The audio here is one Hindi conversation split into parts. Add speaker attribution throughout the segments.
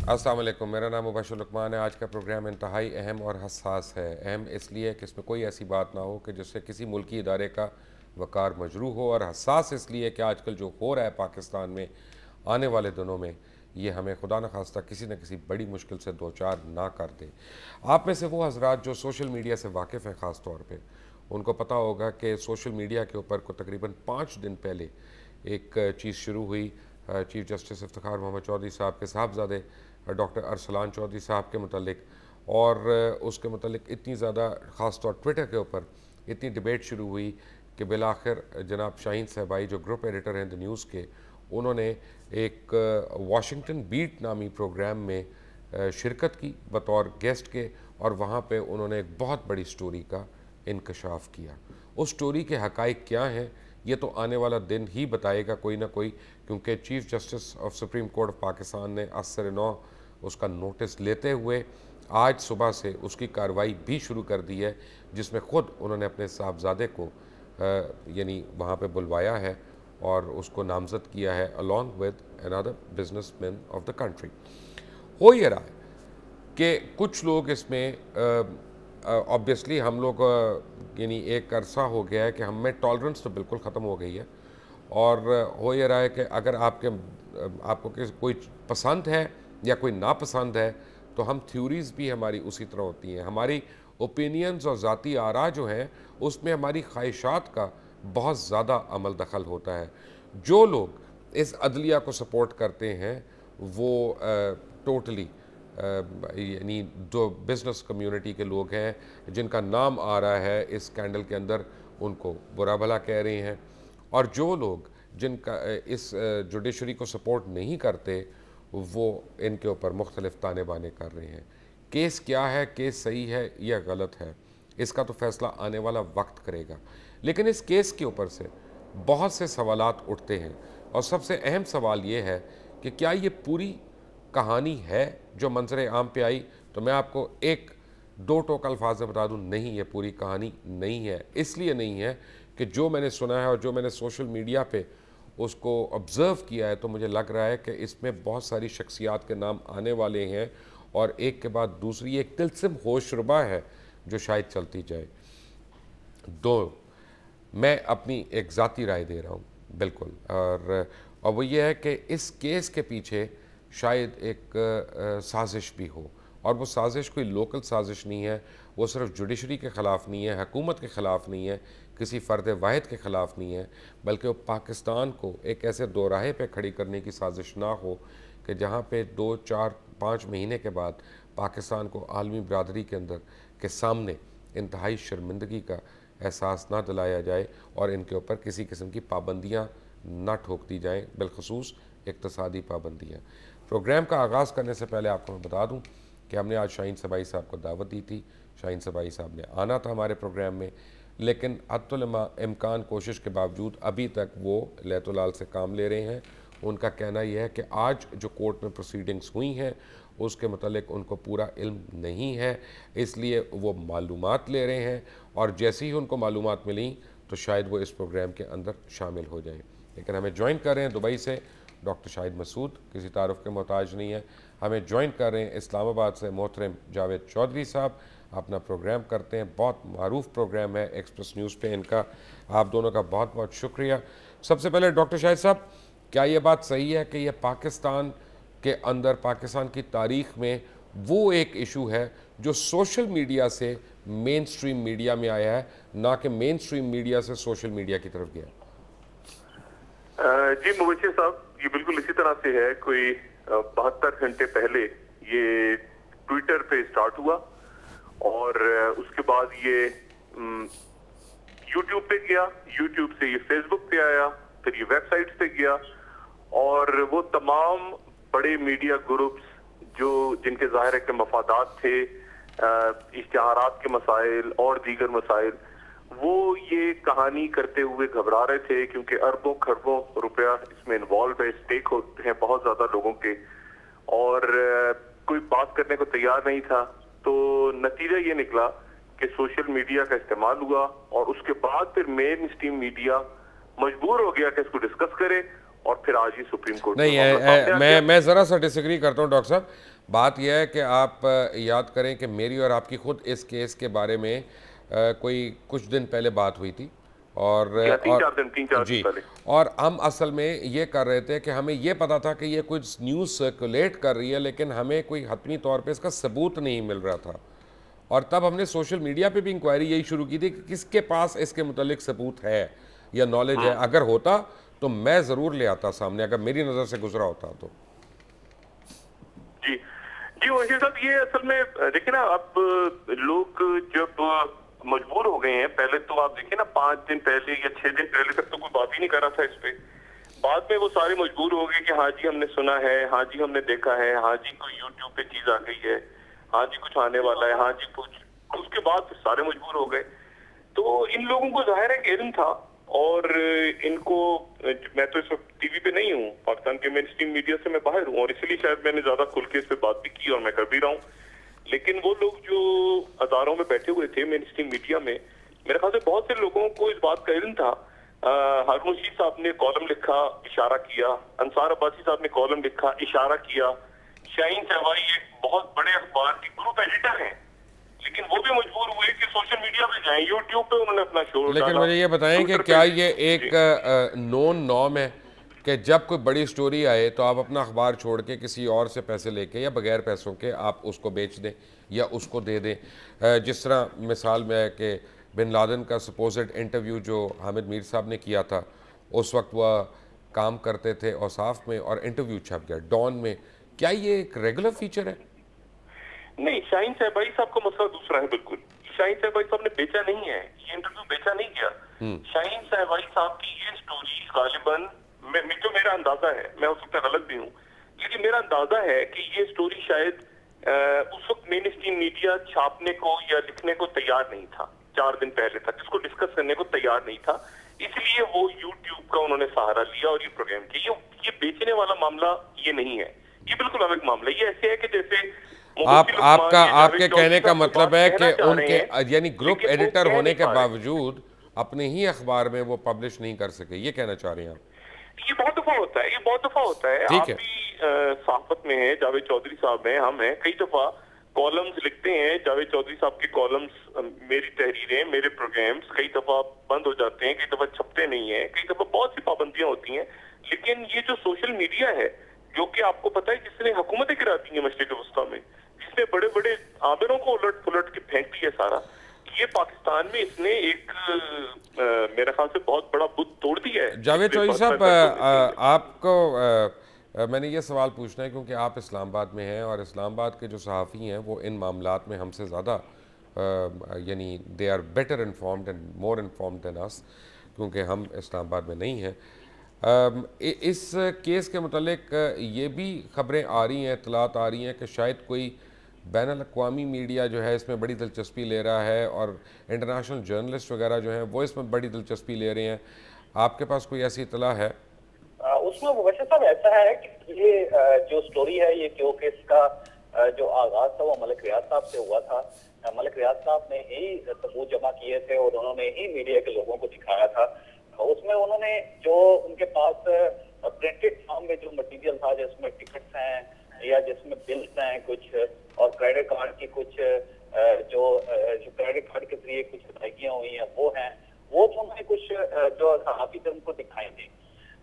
Speaker 1: अस्सलाम वालेकुम, मेरा नाम मुबशर लुकमान है। आज का प्रोग्राम इंतहाई अहम और हसास है। अहम इसलिए कि इसमें कोई ऐसी बात ना हो कि जिससे किसी मुल्की इदारे का वक़ार मजरूह हो, और हसास इसलिए कि आजकल जो हो रहा है पाकिस्तान में आने वाले दिनों में, ये हमें खुदा न खास्ता किसी न किसी बड़ी मुश्किल से दो चार ना कर दे। आप में से वो हजरात जो सोशल मीडिया से वाकिफ़ हैं, ख़ास तौर पर उनको पता होगा कि सोशल मीडिया के ऊपर को तकरीबन 5 दिन पहले एक चीज़ शुरू हुई चीफ़ जस्टिस इफ्तिखार मोहम्मद चौधरी साहब के साहबजादे डॉक्टर अरसलान चौधरी साहब के मुतालिक, और उसके मुतालिक इतनी ज़्यादा ख़ास तौर ट्विटर के ऊपर इतनी डिबेट शुरू हुई कि बिलाखिर जनाब शाहीन सहबाई जो ग्रुप एडिटर हैं द न्यूज़ के, उन्होंने एक वाशिंगटन बीट नामी प्रोग्राम में शिरकत की बतौर गेस्ट के, और वहाँ पे उन्होंने एक बहुत बड़ी स्टोरी का इंकशाफ किया। उस स्टोरी के हक़ाइक़ क्या हैं ये तो आने वाला दिन ही बताएगा कोई ना कोई, क्योंकि chief justice of supreme court of Pakistan ने असर नौ उसका नोटिस लेते हुए आज सुबह से उसकी कार्रवाई भी शुरू कर दी है, जिसमें ख़ुद उन्होंने अपने साहबजादे को यानी वहाँ पे बुलवाया है और उसको नामज़द किया है along with another businessman of the country. हो ये रहा है कि कुछ लोग इसमें ऑब्वियसली हम लोग यानी एक अरसा हो गया है कि हम में टॉलरेंस तो बिल्कुल ख़त्म हो गई है, और हो ये रहा है कि अगर आपको कोई पसंद है या कोई नापसंद है तो हम थ्योरीज़ भी हमारी उसी तरह होती हैं। हमारी ओपिनियंस और ज़ाती आरा जो हैं उसमें हमारी ख्वाहिशात का बहुत ज़्यादा अमल दखल होता है। जो लोग इस अदलिया को सपोर्ट करते हैं वो टोटली यानी जो बिज़नेस कम्युनिटी के लोग हैं जिनका नाम आ रहा है इस स्कैंडल के अंदर, उनको बुरा भला कह रहे हैं, और जो लोग जिनका इस जुडिशरी को सपोर्ट नहीं करते वो इनके ऊपर मुख्तलिफ ताने बाने कर रहे हैं। केस क्या है, केस सही है या गलत है, इसका तो फ़ैसला आने वाला वक्त करेगा। लेकिन इस केस के ऊपर से बहुत से सवालात उठते हैं, और सबसे अहम सवाल ये है कि क्या ये पूरी कहानी है जो मंजर आम पे आई। तो मैं आपको एक दो टोक अल्फाज में बता दूं, नहीं, ये पूरी कहानी नहीं है। इसलिए नहीं है कि जो मैंने सुना है और जो मैंने सोशल मीडिया पे उसको ऑब्ज़र्व किया है, तो मुझे लग रहा है कि इसमें बहुत सारी शख्सियात के नाम आने वाले हैं, और एक के बाद दूसरी एक तिलस्म होशरुबा है जो शायद चलती जाए। मैं अपनी एक ज़ाती राय दे रहा हूँ बिल्कुल, और वो ये है कि इस केस के पीछे शायद एक साजिश भी हो, और वो साजिश कोई लोकल साजिश नहीं है, वो सिर्फ जुडिशरी के ख़िलाफ़ नहीं है, हुकूमत के ख़िलाफ़ नहीं है, किसी फ़र्द वाहिद के ख़िलाफ़ नहीं है, बल्कि वो पाकिस्तान को एक ऐसे दोराहे पे खड़ी करने की साजिश ना हो कि जहाँ पे 2, 4, 5 महीने के बाद पाकिस्तान को आलमी बरादरी के अंदर के सामने इंतहाई शर्मिंदगी का एहसास ना दिलाया जाए, और इनके ऊपर किसी किस्म की पाबंदियाँ ना ठोक दी जाएँ, बिलखसूस इक़्तिसादी पाबंदियाँ। प्रोग्राम का आगाज़ करने से पहले आपको मैं बता दूं कि हमने आज शाहीन सहबाई साहब को दावत दी थी। शाहीन सहबाई साहब ने आना था हमारे प्रोग्राम में, लेकिन हत्तुल इम्कान कोशिश के बावजूद अभी तक वो लैतुलाल से काम ले रहे हैं। उनका कहना यह है कि आज जो कोर्ट में प्रोसीडिंग्स हुई हैं उसके मतलब उनको पूरा इल्म नहीं है, इसलिए वो मालूमात ले रहे हैं, और जैसे ही उनको मालूमात मिली तो शायद वो इस प्रोग्राम के अंदर शामिल हो जाएँ। लेकिन हमें ज्वाइन कर रहे हैं दुबई से डॉक्टर शाहिद मसूद, किसी तारुफ के मोहताज नहीं है। हमें ज्वाइन कर रहे हैं इस्लामाबाद से मोहतरम जावेद चौधरी साहब, अपना प्रोग्राम करते हैं, बहुत मारूफ प्रोग्राम है एक्सप्रेस न्यूज़ पे इनका। आप दोनों का बहुत बहुत शुक्रिया। सबसे पहले डॉक्टर शाहिद साहब, क्या ये बात सही है कि ये पाकिस्तान के अंदर, पाकिस्तान की तारीख़ में वो एक इशू है जो सोशल मीडिया से मेन स्ट्रीम मीडिया में आया है, ना कि मेन स्ट्रीम मीडिया से सोशल मीडिया की तरफ गया?
Speaker 2: जी मुबशर साहब, ये बिल्कुल इसी तरह से है। कोई 72 घंटे पहले ये ट्विटर पे स्टार्ट हुआ, और उसके बाद ये यूट्यूब पे गया, यूट्यूब से ये फेसबुक पे आया, फिर ये वेबसाइट पे गया, और वो तमाम बड़े मीडिया ग्रुप्स जो जिनके ज़ाहिर है कि मफादात थे, इश्तिहारात के मसाइल और दीगर मसाइल, वो ये कहानी करते हुए घबरा रहे थे, क्योंकि अरबों खरबों रुपया इसमें इन्वॉल्व है, स्टेक होते हैं बहुत ज्यादा लोगों के, और कोई बात करने को तैयार नहीं था। तो नतीजा ये निकला कि सोशल मीडिया का इस्तेमाल हुआ, और उसके बाद फिर मेन स्ट्रीम मीडिया मजबूर हो गया कि इसको डिस्कस करे, और फिर आज ही सुप्रीम कोर्ट
Speaker 1: नहीं मैं ज़रा सा डिसएग्री करता हूँ डॉक्टर साहब। बात यह है कि आप याद करें कि मेरी और आपकी खुद इस केस के बारे में कोई कुछ दिन पहले बात हुई थी और
Speaker 2: तीन चार दिन
Speaker 1: जी,
Speaker 2: पहले।
Speaker 1: और हम असल में ये कर रहे थे कि हमें ये पता था कि ये कुछ न्यूज़ सर्कुलेट कर रही है, लेकिन हमें कोई हतमी तौर पे इसका सबूत नहीं मिल रहा था। और तब हमने सोशल मीडिया पे भी इंक्वायरी यही शुरू की थी कि किसके पास इसके मुतालिक सबूत है या नॉलेज है। अगर होता तो मैं ज़रूर ले आता सामने, अगर मेरी नज़र से गुजरा होता तो।
Speaker 2: जी जी वकील साहब, ये असल में देखिए ना, अब लोग जब मजबूर हो गए हैं, पहले तो आप देखिए ना 5 दिन पहले या 6 दिन पहले तक तो कोई बात ही नहीं कर रहा था इस पे। बाद में वो सारे मजबूर हो गए कि हाँ जी हमने सुना है, हाँ जी हमने देखा है, हाँ जी कोई यूट्यूब पे चीज आ गई है, हाँ जी कुछ आने वाला है, हाँ जी कुछ। उसके बाद फिर सारे मजबूर हो गए। तो इन लोगों को जाहिर है कि इल्म था, और इनको, मैं तो इस वक्त टीवी पे नहीं हूँ, पाकिस्तान के मेन स्ट्रीम मीडिया से मैं बाहर हूँ, और इसलिए शायद मैंने ज्यादा खुल के इस पे बात भी की और मैं कर भी रहा हूँ। लेकिन वो लोग जो अदारों में बैठे हुए थे मेन स्ट्रीम मीडिया में, मेरे ख्याल से बहुत से लोगों को इस बात का इल्म था। हारून रशीद साहब ने कॉलम लिखा, इशारा किया, अंसार अब्बासी साहब ने कॉलम लिखा, इशारा किया, शाहीन शहबाई एक बहुत बड़े अखबार के ग्रुप एडिटर हैं, लेकिन वो भी मजबूर हुए कि सोशल मीडिया पे जाएं, यूट्यूब पे उन्होंने अपना शो डाला।
Speaker 1: लेकिन मुझे ये बताएं कि क्या ये एक नॉन नॉर्म है कि जब कोई बड़ी स्टोरी आए तो आप अपना अखबार छोड़ के किसी और से पैसे लेके या बगैर पैसों के आप उसको बेच दें या उसको दे दें? जिस तरह मिसाल में है कि बिन लादेन का सपोजिड इंटरव्यू जो हामिद मीर साहब ने किया था, उस वक्त वह काम करते थे औसाफ में और इंटरव्यू छप गया डॉन में। क्या ये एक रेगुलर फीचर है?
Speaker 2: नहीं, शाहीन शहबाई साहब का मसला दूसरा है बिल्कुल। शाहीन शहबाई साहब ने बेचा नहीं है, ये इंटरव्यू बेचा नहीं गया। शाहीन शहबाई साहब की ये स्टोरी गालिबन, जो मेरा अंदाजा है, मैं हो सकता है गलत भी हूँ, लेकिन मेरा अंदाजा है कि ये स्टोरी शायद उस वक्त मेन स्ट्रीम मीडिया छापने को या लिखने को तैयार नहीं था। 4 दिन पहले तक इसको डिस्कस करने को तैयार नहीं था, इसलिए वो यूट्यूब का उन्होंने सहारा लिया और ये प्रोग्राम किया। ये बेचने वाला मामला ये नहीं है, ये बिल्कुल अलग मामला। ये ऐसे है कि जैसे
Speaker 1: आपके कहने का मतलब है कि उनके यानी ग्रुप एडिटर होने के बावजूद अपने ही अखबार में वो पब्लिश नहीं कर सके, ये कहना चाह रहे हैं आप?
Speaker 2: ये बहुत दफा होता है, ये बहुत दफा होता है। आप भी सहाफत में हैं, जावेद चौधरी साहब हैं, हम हैं, कई दफा कॉलम्स लिखते हैं। जावेद चौधरी साहब के कॉलम्स, मेरी तहरीरें, मेरे प्रोग्राम्स कई दफा बंद हो जाते हैं, कई दफा छपते नहीं है, कई दफा बहुत सी पाबंदियां होती हैं। लेकिन ये जो सोशल मीडिया है, जो कि आपको पता है जिसने हुकूमतें गिरा दी है मशरिक वस्ता में, जिसने बड़े बड़े आमिरों को उलट पुलट के फेंक दिया सारा, ये पाकिस्तान में इसने एक मेरे ख्याल से बहुत बड़ा बुत तोड़ दिया है।
Speaker 1: जावेद चौधरी साहब, आपको मैंने ये सवाल पूछना है क्योंकि आप इस्लामाबाद में हैं और इस्लामाबाद के जो सहाफ़ी हैं वो इन मामलात में हमसे ज़्यादा यानी they are better informed and more informed than us, क्योंकि हम इस्लामाबाद में नहीं हैं। इस केस के मुतालिक ये भी खबरें आ रही हैं, इत्तलात आ रही हैं कि शायद कोई बैनुल-अक़वामी मीडिया जो है इसमें बड़ी दिलचस्पी ले रहा है और इंटरनेशनल जर्नलिस्ट वगैरह जो हैं वो इसमें बड़ी दिलचस्पी ले रहे हैं। आपके पास कोई ऐसी इत्तला है?
Speaker 3: उसमें वैसे सब ऐसा है कि ये जो स्टोरी है, ये क्यों केस का जो आगाज था वो मलिक रियाज साहब से हुआ था। मलिक रियाज साहब ने ही सबूत जमा किए थे और उन्होंने ही मीडिया के लोगों को दिखाया था। उसमें उन्होंने जो उनके पास प्रिंटेड फॉर्म में जो मटेरियल था, जिसमें टिकट्स हैं या जिसमें बिल्स हैं कुछ, और क्रेडिट कार्ड की कुछ जो क्रेडिट कार्ड के जरिए कुछ अदायगियां हुई हैं वो हैं, वो तो उन्होंने कुछ जो सहाफी थे उनको दिखाई थी।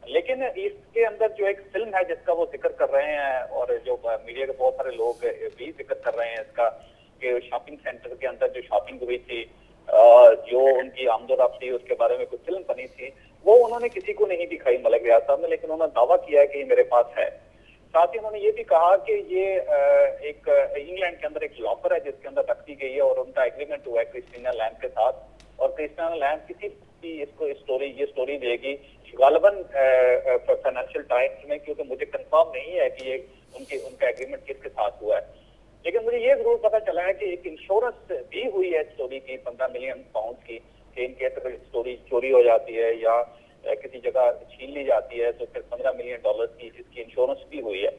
Speaker 3: लेकिन इसके अंदर जो एक फिल्म है जिसका वो जिक्र कर रहे हैं और जो मीडिया के बहुत सारे लोग भी जिक्र कर रहे हैं इसका, कि शॉपिंग सेंटर के अंदर जो शॉपिंग हुई थी, जो उनकी आमदोरफ्त थी, उसके बारे में कुछ फिल्म बनी थी, वो उन्होंने किसी को नहीं दिखाई मलिक रियाज साहब ने, लेकिन उन्होंने दावा किया है कि ये मेरे पास है। साथ ही उन्होंने ये भी कहा कि ये एक इंग्लैंड के अंदर एक लॉकर है जिसके अंदर रख दी गई है और उनका एग्रीमेंट हुआ है क्रिस्टीना लैम्ब के साथ, और क्रिस्टीना लैम्ब किसी भी इसको ये स्टोरी देगी गालिबन फाइनेंशियल टाइम्स में, क्योंकि मुझे कंफर्म नहीं है कि ये उनका एग्रीमेंट किसके साथ हुआ है। लेकिन मुझे ये जरूर पता चला है कि एक इंश्योरेंस भी हुई है स्टोरी की 15 मिलियन पाउंड की, कि इनके स्टोरी चोरी हो जाती है या किसी जगह छीन ली जाती है तो फिर $15 मिलियन की इसकी इंश्योरेंस भी हुई है।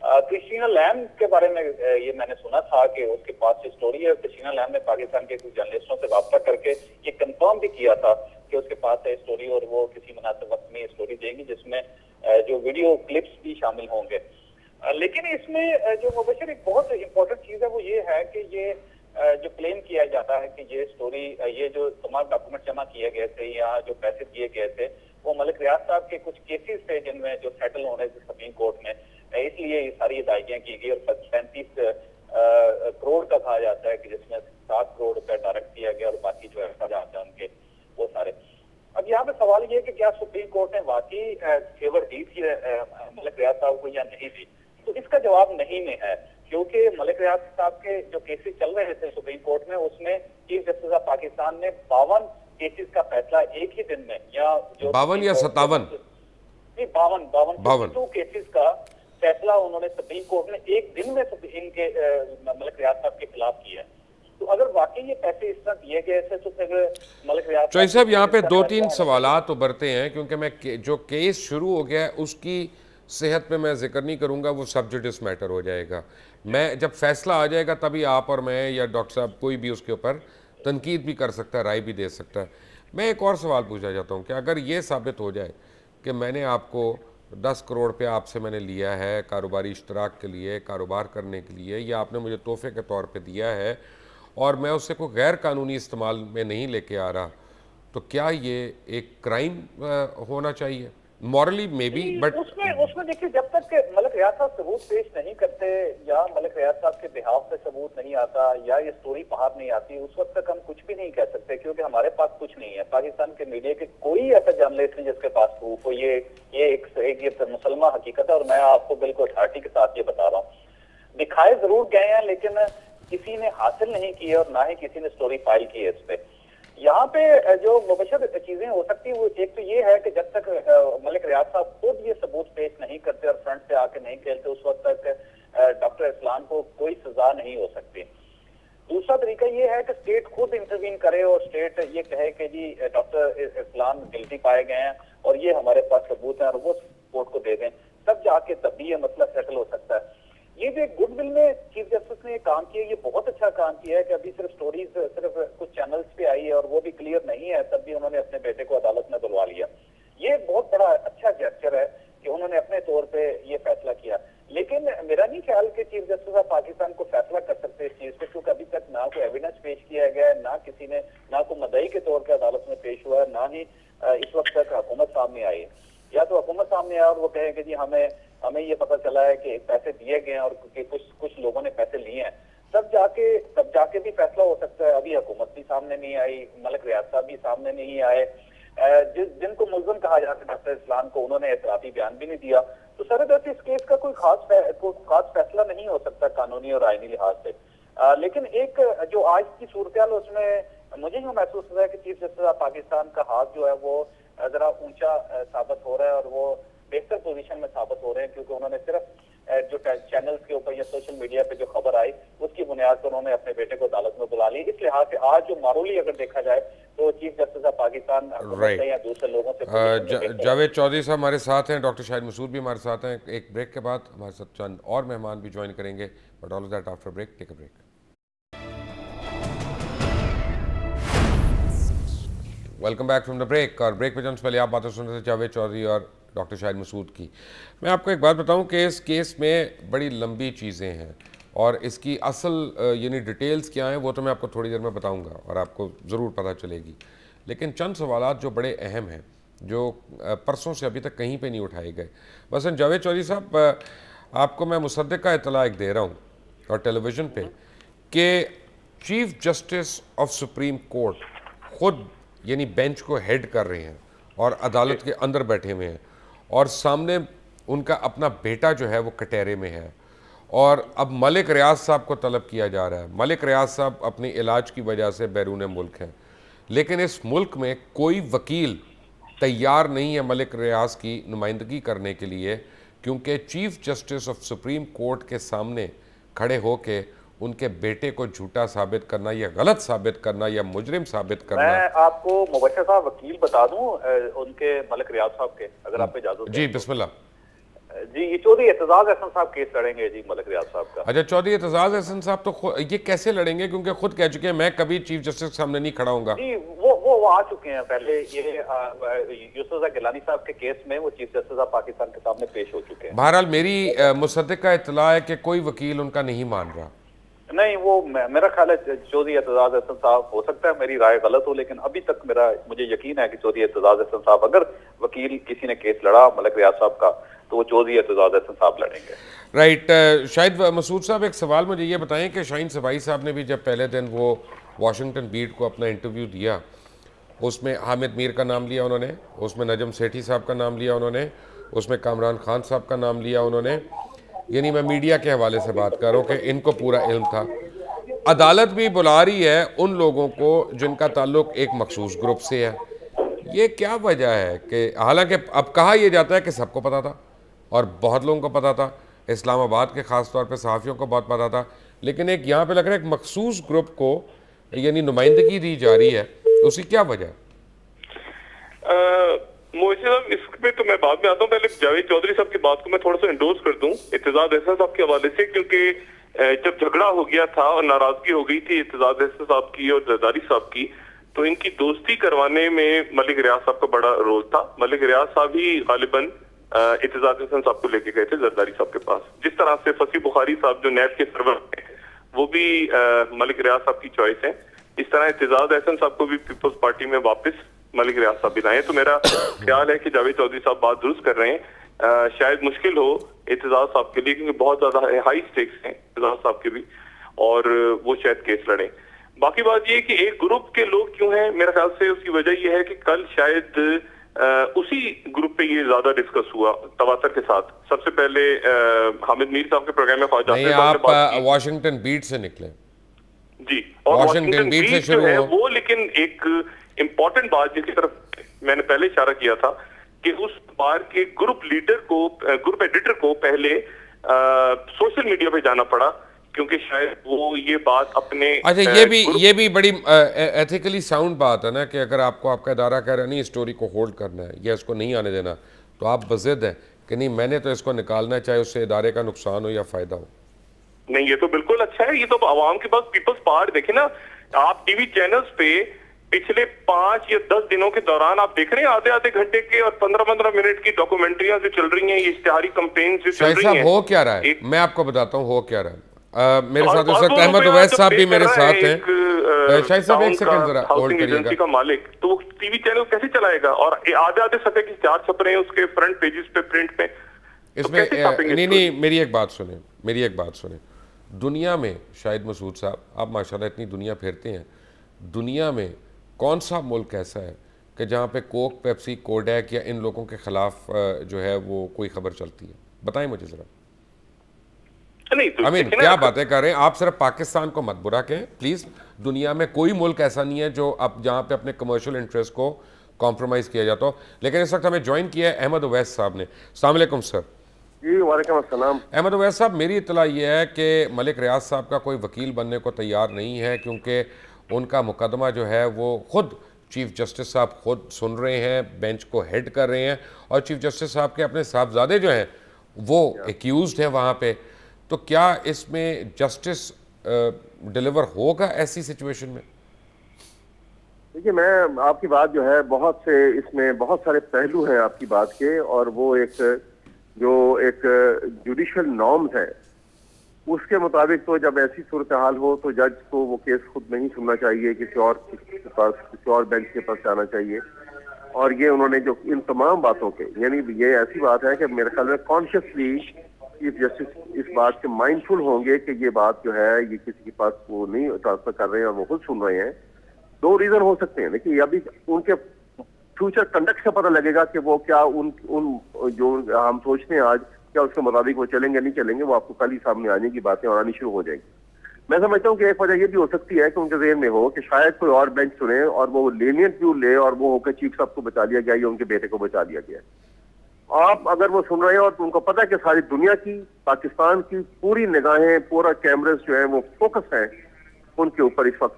Speaker 3: क्रिस्टीना लैम्ब के बारे में ये मैंने सुना था कि उसके पास ये स्टोरी है। क्रिस्टीना लैम्ब ने पाकिस्तान के कुछ जर्नलिस्टों से वार्ता करके ये कंफर्म भी किया था कि उसके पास है स्टोरी और वो किसी मुनासिब वक्त में स्टोरी देंगी जिसमें जो वीडियो क्लिप्स भी शामिल होंगे। लेकिन इसमें जो मुबशर एक बहुत इंपॉर्टेंट चीज है वो ये है कि ये जो क्लेम किया जाता है कि ये स्टोरी, ये जो तमाम डॉक्यूमेंट जमा किए गए थे या जो पैसे दिए गए थे वो मलिक रियाज साहब के कुछ केसेस थे जिनमें जो सेटल होने थे सुप्रीम कोर्ट में, इसलिए ये सारी अदायगियां की गई। और 35 करोड़ का कहा जाता है कि जिसमें 7 करोड़ रुपए डायरेक्ट दिया गया और बाकी जो है जाते हैं उनके वो सारे। अब यहाँ पे सवाल ये कि क्या सुप्रीम कोर्ट ने वाकई फेवर दी थी मलिक रियाज साहब को या नहीं दी, तो इसका जवाब नहीं में है, क्योंकि मलिक रियाज साहब के जो केसेस चल रहे थे सुप्रीम कोर्ट में उसमें चीफ जस्टिस ऑफ पाकिस्तान ने 52 केसेस का फैसला एक ही दिन में, या जो
Speaker 1: 52 या 57
Speaker 3: 52 केसेस का फैसला उन्होंने सुप्रीम कोर्ट ने एक दिन में इनके मलिक रियाज साहब के खिलाफ किया है। तो अगर वाकई ये पैसे इस तरह दिए गए थे तो फिर मलिक रियाज
Speaker 1: चौधरी साहब यहाँ पे 2-3 सवालात उभरते हैं, क्योंकि मैं जो केस शुरू हो गया है उसकी सेहत पे मैं जिक्र नहीं करूँगा, वो सब जुडिस मैटर हो जाएगा। मैं जब फैसला आ जाएगा तभी आप और मैं या डॉक्टर साहब कोई भी उसके ऊपर तनकीद भी कर सकता है, राय भी दे सकता है। मैं एक और सवाल पूछना चाहता हूँ कि अगर ये साबित हो जाए कि मैंने आपको 10 करोड़ रुपया आपसे मैंने लिया है कारोबारी इश्तराक के लिए, कारोबार करने के लिए, या आपने मुझे तोहफे के तौर पे दिया है और मैं उससे कोई गैर कानूनी इस्तेमाल में नहीं लेके आ रहा, तो क्या ये एक क्राइम होना चाहिए मॉरली मे बी? बट
Speaker 3: उसमें देखिए, जब तक मलिक रियाज साहब सबूत पेश नहीं करते या मलिक रियाज साहब के बिहाफ पे सबूत नहीं आता या ये स्टोरी बाहर नहीं आती, उस वक्त तक हम कुछ भी नहीं कह सकते, क्योंकि हमारे पास कुछ नहीं है। पाकिस्तान के मीडिया के कोई ऐसा जर्नलिस्ट नहीं जिसके पास प्रूफ हो। ये एक मुसलमान हकीकत है और मैं आपको बिल्कुल अथॉरिटी के साथ ये बता रहा हूँ। दिखाए जरूर गए हैं लेकिन किसी ने हासिल नहीं की है और ना ही किसी ने स्टोरी फाइल की है इस पे। यहाँ पे जो मुबशर चीजें हो सकती है वो एक तो ये है कि जब तक मलिक रियाज साहब खुद ये सबूत पेश नहीं करते और फ्रंट पे आके नहीं खेलते, उस वक्त तक डॉक्टर इस्लाम को कोई सजा नहीं हो सकती। दूसरा तरीका ये है कि स्टेट खुद इंटरवीन करे और स्टेट ये कहे कि जी डॉक्टर इस्लाम गिल्टी पाए गए हैं और ये हमारे पास सबूत है और वो कोर्ट को दे दें, तब जाके तब भी ये मसला सेटल हो सकता है। ये जो गुडविल में चीफ जस्टिस ने काम किया, ये बहुत अच्छा काम किया है कि अभी सिर्फ स्टोरीज सिर्फ कुछ चैनल्स पे आई है और वो भी क्लियर नहीं है, तब भी उन्होंने अपने बेटे को अदालत में बुलवा लिया। ये बहुत बड़ा अच्छा जेस्चर है कि उन्होंने अपने तौर पे ये फैसला किया। लेकिन मेरा नहीं ख्याल कि चीफ जस्टिस ऑफ पाकिस्तान को फैसला कर सकते इस चीज पे, क्योंकि अभी तक ना कोई एविडेंस पेश किया गया है, ना किसी ने, ना कोई मदई के तौर पर अदालत में पेश हुआ है, ना ही इस वक्त तक हुकूमत सामने आई है। या तो हुकूमत सामने आया और वो कहे कि जी हमें ये पता चला है कि पैसे दिए गए हैं और कुछ लोगों ने पैसे लिए हैं, तब जाके भी फैसला हो सकता है। अभी हुकूमत भी सामने नहीं आई, मलिक रियाज साहब भी सामने नहीं आए, जिनको मुल्ज़िम कहा जाता है डॉक्टर इस्लाम को, उन्होंने एतराफी बयान भी नहीं दिया। तो सरदर्द इस केस का कोई खास फैसला नहीं हो सकता कानूनी और आईनी लिहाज से। लेकिन एक जो आज की सूरत हाल उसमें मुझे यूँ महसूस हो रहा है कि चीफ जस्टिस ऑफ पाकिस्तान का हाथ जो है वो जरा ऊंचा साबित हो रहा है और वो बेहतर पोजीशन में साबित हो रहे हैं, क्योंकि उन्होंने सिर्फ जो चैनल्स के ऊपर या सोशल मीडिया पे जो खबर आई उसकी बुनियाद पर उन्होंने अपने बेटे को अदालत में बुला ली। इस लिहाज से आज जो मारूली अगर देखा जाए तो चीफ जस्टिस ऑफ पाकिस्तान या दूसरे लोगों से
Speaker 1: जावेद चौधरी साहब हमारे साथ हैं, डॉक्टर शाहिद मसूद भी हमारे साथ हैं। एक ब्रेक के बाद हमारे साथ चंद और मेहमान भी ज्वाइन करेंगे, but all of that after break. Take a break. Welcome back from the break. और ब्रेक में जब पहले आप बातें सुन रहे थे जावेद चौधरी और डॉक्टर शाहिद मसूद की। मैं आपको एक बात बताऊं कि इस केस में बड़ी लंबी चीज़ें हैं और इसकी असल यानी डिटेल्स क्या हैं वो तो मैं आपको थोड़ी देर में बताऊंगा और आपको ज़रूर पता चलेगी। लेकिन चंद सवालात जो बड़े अहम हैं जो परसों से अभी तक कहीं पे नहीं उठाए गए। मसलन जावेद चौधरी साहब, आपको मैं मुसद्दिक़ का इत्तला एक दे रहा हूँ और टेलीविज़न पे कि chief justice of supreme court खुद यानी बेंच को हेड कर रहे हैं और अदालत के अंदर बैठे हुए हैं और सामने उनका अपना बेटा जो है वो कटहरे में है और अब मलिक रियाज साहब को तलब किया जा रहा है। मलिक रियाज साहब अपने इलाज की वजह से बैरून मुल्क हैं, लेकिन इस मुल्क में कोई वकील तैयार नहीं है मलिक रियाज की नुमाइंदगी करने के लिए, क्योंकि chief justice of supreme court के सामने खड़े होके उनके बेटे को झूठा साबित करना या गलत साबित करना या मुजरिम साबित करना।
Speaker 3: मैं आपको मुबशर साहब वकील बता दूं उनके मलिक रियाज साहब के, अगर आप इजाजत
Speaker 1: जी बिस्मिल्लाह।
Speaker 3: जी, ये चौधरी एतजाज अहसन साहब केस लड़ेंगे जी मलिक रियाज साहब का।
Speaker 1: अच्छा, चौधरी एतजाज अहसन साहब तो ये कैसे लड़ेंगे, क्योंकि खुद कह चुके हैं मैं कभी चीफ जस्टिस के सामने नहीं खड़ा हूंगा।
Speaker 3: जी, वो वो आ चुके हैं पहले। ये यूसुफ गिलानी साहब के केस में वो चीफ जस्टिस ऑफ पाकिस्तान के सामने पेश हो चुके हैं।
Speaker 1: बहरहाल मेरी मुसद्दिका इत्तला है कि कोई वकील उनका नहीं मान रहा।
Speaker 3: नहीं, वो मेरा ख्याल है चौधरी एतजाज अहसन साहब, हो सकता है मेरी राय गलत हो, लेकिन अभी तक मुझे यकीन है कि चौधरी एतजाज अहसन साहब, अगर वकील किसी ने केस लड़ा मलिक रियाज साहब का, तो वो चौधरी एतजाज अहसन साहब लड़ेंगे।
Speaker 1: राइट। शाहिद मसूद साहब, एक सवाल मुझे ये बताएं कि शाहीन सबाई साहब ने भी जब पहले दिन वो वाशिंगटन बीट को अपना इंटरव्यू दिया, उसमें हामिद मीर का नाम लिया उन्होंने, उसमें नजम सेठी साहब का नाम लिया उन्होंने, उसमें कामरान खान साहब का नाम लिया उन्होंने, यानी मैं मीडिया के हवाले से बात कर रहा हूँ कि इनको पूरा इल्म था। अदालत भी बुला रही है उन लोगों को जिनका ताल्लुक एक मखसूस ग्रुप से है। ये क्या वजह है कि हालांकि अब कहा यह जाता है कि सबको पता था और बहुत लोगों को पता था, इस्लामाबाद के ख़ास तौर पे सहाफ़ियों को बहुत पता था, लेकिन एक यहाँ पे लग रहा है एक मखसूस ग्रुप को यानी नुमाइंदगी दी जा रही है, उसकी क्या वजह?
Speaker 2: मोहित साहब, इस पे तो मैं बाद में आता हूँ। पहले जावेद चौधरी साहब की बात को मैं थोड़ा सा इंडोर्स कर दूं एतजाज अहसन साहब के हवाले से, क्योंकि जब झगड़ा हो गया था और नाराजगी हो गई थी एतजाज अहसन साहब की और जरदारी साहब की, तो इनकी दोस्ती करवाने में मलिक रियाज साहब का बड़ा रोल था। मलिक रियाज साहब ही गालिबन एतजाज अहसन साहब को लेके गए थे जरदारी साहब के पास। जिस तरह से फसी बुखारी साहब जो नैब के सर्वर हैं वो भी मलिक रियाज साहब की चॉइस है, इस तरह एतजाज अहसन साहब को भी पीपल्स पार्टी में वापस मलिक रियाज साहब भी लाए। तो मेरा ख्याल है कि जावेद चौधरी साहब बात दुरुस्त कर रहे हैं। शायद मुश्किल हो एतजाज साहब के लिए, क्योंकि बहुत ज्यादा हाई स्टेक्स हैं एतजाज साहब के भी, और वो शायद केस लड़े। बाकी बात ये कि एक ग्रुप के लोग क्यों हैं, मेरे ख्याल से उसकी वजह यह है कि कल शायद उसी ग्रुप पे ये ज्यादा डिस्कस हुआ तवातर के साथ। सबसे पहले हामिद मीर साहब के प्रोग्राम में ख्वाजा
Speaker 1: आप वाशिंगटन बीट से निकले
Speaker 2: जी, और वाशिंगटन बीट से शुरू है वो, लेकिन एक इम्पोर्टेंट बात जिसकी तरफ मैंने पहले इशारा किया था कि उस बार के ग्रुप लीडर को, ग्रुप एडिटर को पहले सोशल मीडिया पे जाना पड़ा, क्योंकि शायद वो ये बात अपने
Speaker 1: अच्छा ये भी बड़ी एथिकली साउंड बात है ना कि अगर आपको आपका इदारा कह रहा है नहीं स्टोरी को होल्ड करना है या इसको नहीं आने देना, तो आप बज़िद है कि नहीं मैंने तो इसको निकालना है, चाहे उससे इदारे का नुकसान हो या फायदा हो।
Speaker 2: नहीं, ये तो बिल्कुल अच्छा है। ये तो आवाम के पास पीपल्स पावर, देखे ना आप टीवी चैनल्स पे पिछले 5 या 10 दिनों के दौरान आप देख रहे हैं आधे घंटे के और 15-15 मिनट की डॉक्यूमेंट्रियां जो चल रही हैं, ये इश्तिहारी कैंपेन जो चल रही हैं।
Speaker 1: हो क्या रहा है मैं आपको बताता हूँ, हो क्या रहा है। मेरे साथ इस वक्त अहमद उवैस साहब भी मेरे साथ हैं। शाहिद साहब एक सेकंड जरा होल्ड करिएगा।
Speaker 2: का मालिक तो वो टीवी चैनल कैसे चलाएगा, और आधे सफ़े की चार छप रहे हैं उसके फ्रंट पेजेस पे प्रिंट पे।
Speaker 1: इसमें नहीं मेरी एक बात सुने। दुनिया में शाहिद मसूद साहब, आप माशाल्लाह इतनी दुनिया फेरते हैं, दुनिया में कौन सा मुल्क ऐसा है कि जहाँ पे कोक, पेप्सी, कोडैक या इन लोगों के खिलाफ जो है वो कोई खबर चलती है? बताएं मुझे जरा।
Speaker 2: नहीं
Speaker 1: क्या बातें कर रहे हैं आप, सिर्फ पाकिस्तान को मत बुरा कहें प्लीज। दुनिया में कोई मुल्क ऐसा नहीं है जो अब जहाँ पे अपने कमर्शियल इंटरेस्ट को कॉम्प्रोमाइज किया जाता हो। लेकिन इस वक्त हमें ज्वाइन किया है अहमद उवैस साहब ने। अस्सलाम वालेकुम सर।
Speaker 4: जी वालेकुम अस्सलाम।
Speaker 1: अहमद उवैस साहब, मेरी इत्तला ये है कि मलिक रियाज साहब का कोई वकील बनने को तैयार नहीं है, क्योंकि उनका मुकदमा जो है वो खुद चीफ जस्टिस साहब खुद सुन रहे हैं, बेंच को हेड कर रहे हैं, और चीफ जस्टिस साहब के अपने साहबजादे जो हैं वो एक्यूज्ड हैं वहाँ पे। तो क्या इसमें जस्टिस डिलीवर होगा ऐसी सिचुएशन में?
Speaker 4: देखिए, मैं आपकी बात जो है इसमें बहुत सारे पहलू हैं आपकी बात के, और वो एक जुडिशियल नॉर्म्स है उसके मुताबिक तो जब ऐसी सूरत हाल हो तो जज को वो केस खुद नहीं सुनना चाहिए, किसी और बेंच के पास जाना चाहिए। और ये उन्होंने जो इन तमाम बातों के, यानी ये ऐसी बात है कि मेरे ख्याल में कॉन्शियसली चीफ जस्टिस इस बात के माइंडफुल होंगे कि ये बात जो है ये किसी के पास वो नहीं ट्रांसफर कर रहे हैं और वो खुद सुन रहे हैं। 2 रीजन हो सकते हैं। देखिए, अभी उनके फ्यूचर कंडक्ट से पता लगेगा कि वो क्या उन जो हम सोचते हैं आज, क्या उसके मुताबिक वो चलेंगे नहीं चलेंगे, वो आपको कल ही सामने आने की बातें और आनी शुरू हो जाएंगी। मैं समझता हूँ कि एक वजह ये भी हो सकती है कि उनके ज़हन में हो कि शायद कोई और बेंच सुने और वो lenient व्यू ले, और वो होकर चीफ साहब को बचा लिया गया या उनके बेटे को बचा लिया गया। आप अगर वो सुन रहे हैं और तो उनको पता है कि सारी दुनिया की, पाकिस्तान की पूरी निगाहें, पूरा कैमरेस जो है वो फोकस है उनके ऊपर इस वक्त,